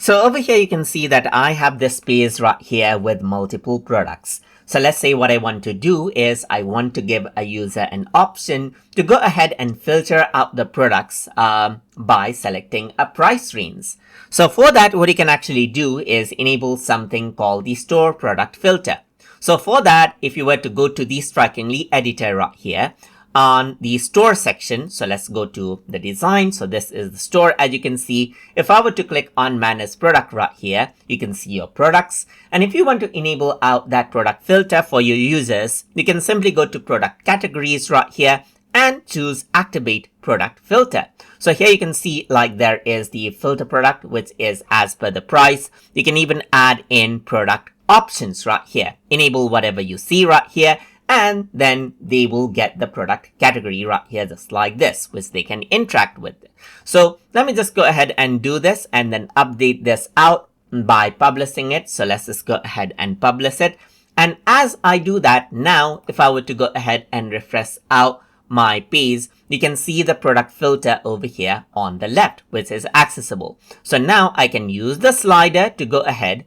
So over here, you can see that I have this page right here with multiple products. So let's say what I want to do is I want to give a user an option to go ahead and filter out the products by selecting a price range. So for that, what you can actually do is enable something called the store product filter. So for that, if you were to go to the Strikingly editor right here, on the store section, so let's go to the design. So this is the store. As you can see, if I were to click on manage product right here, you can see your products. And if you want to enable out that product filter for your users, you can simply go to product categories right here and choose activate product filter. So here you can see like there is the filter product, which is as per the price. You can even add in product options right here. Enable whatever you see right here, and then they will get the product category right here just like this, which they can interact with. So let me just go ahead and do this and then update this out by publishing it. So let's just go ahead and publish it. And as I do that, now if I were to go ahead and refresh out my page, you can see the product filter over here on the left, which is accessible. So now I can use the slider to go ahead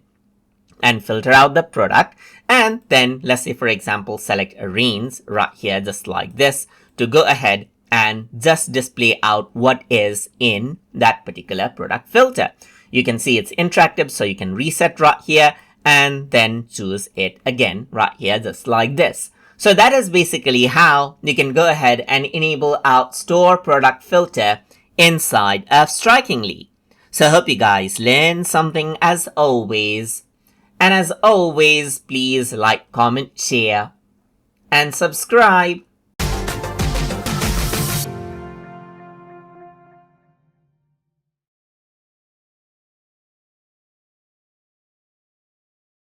and filter out the product, and then let's say for example select a range right here just like this to go ahead and just display out what is in that particular product filter. You can see it's interactive, so you can reset right here and then choose it again right here just like this. So that is basically how you can go ahead and enable out store product filter inside of Strikingly. So I hope you guys learned something as always. And as always, please like, comment, share, and subscribe.